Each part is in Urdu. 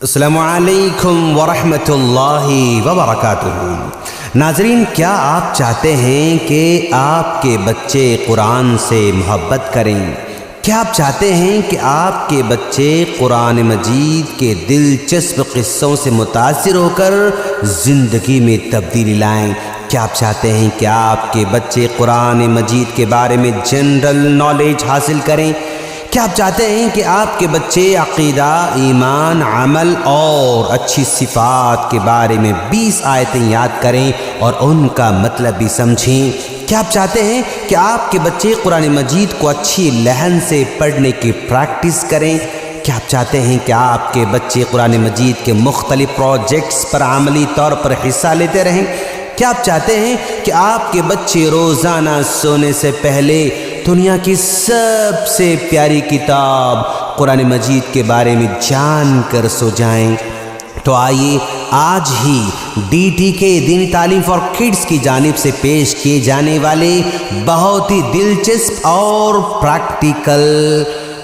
السلام علیکم ورحمۃ اللہ وبرکاتہ۔ ناظرین، کیا آپ چاہتے ہیں کہ آپ کے بچے قرآن سے محبت کریں؟ کیا آپ چاہتے ہیں کہ آپ کے بچے قرآن مجید کے دلچسپ قصوں سے متاثر ہو کر زندگی میں تبدیلی لائیں؟ کیا آپ چاہتے ہیں کہ آپ کے بچے قرآن مجید کے بارے میں جنرل نالج حاصل کریں؟ کیا آپ چاہتے ہیں کہ آپ کے بچے عقیدہ، ایمان، عمل اور اچھی صفات کے بارے میں 20 آیتیں یاد کریں اور ان کا مطلب بھی سمجھیں؟ کیا آپ چاہتے ہیں کہ آپ کے بچے قرآن مجید کو اچھی لحن سے پڑھنے کی پریکٹس کریں؟ کیا آپ چاہتے ہیں کہ آپ کے بچے قرآن مجید کے مختلف پروجیکٹس پر عملی طور پر حصہ لیتے رہیں؟ کیا آپ چاہتے ہیں کہ آپ کے بچے روزانہ سونے سے پہلے دنیا کی سب سے پیاری کتاب قرآن مجید کے بارے میں جان کر سو جائیں؟ تو آئیے آج ہی ڈی کے دینی تعلیم فار کڈز کی جانب سے پیش کیے جانے والے بہت ہی دلچسپ اور پریکٹیکل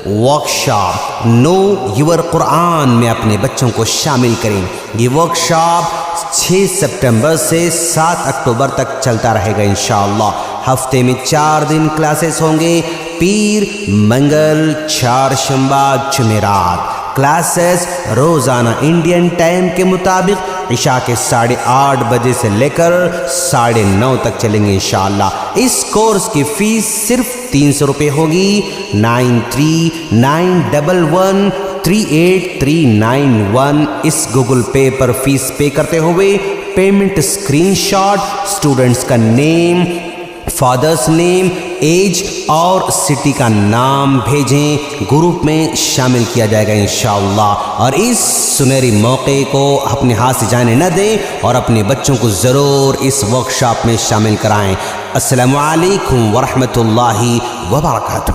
ورکشاپ نو یور قرآن میں اپنے بچوں کو شامل کریں۔ یہ ورکشاپ 6 سپٹمبر سے 7 اکتوبر تک چلتا رہے گا انشاءاللہ۔ ہفتے میں 4 دن کلاسز ہوں گے، پیر، منگل، چہارشنبہ، جمعرات۔ کلاسز روزانہ انڈین ٹائم کے مطابق عشاء کے 8:30 بجے سے لے کر 9:30 تک چلیں گے انشاءاللہ۔ اس کورس کی فیس صرف 300 روپے ہوگی۔ 9391138391 اس گوگل پے پر فیس پے کرتے ہوئے پیمنٹ اسکرین شاٹ، اسٹوڈنٹس کا نیم، فادرس نیم، ایج اور سٹی کا نام بھیجیں۔ گروپ میں شامل کیا جائے گا انشاءاللہ، اور اس سنہری موقع کو اپنے ہاتھ سے جانے نہ دیں اور اپنے بچوں کو ضرور اس ورکشاپ میں شامل کرائیں۔ السلام علیکم ورحمۃ اللہ وبرکاتہ۔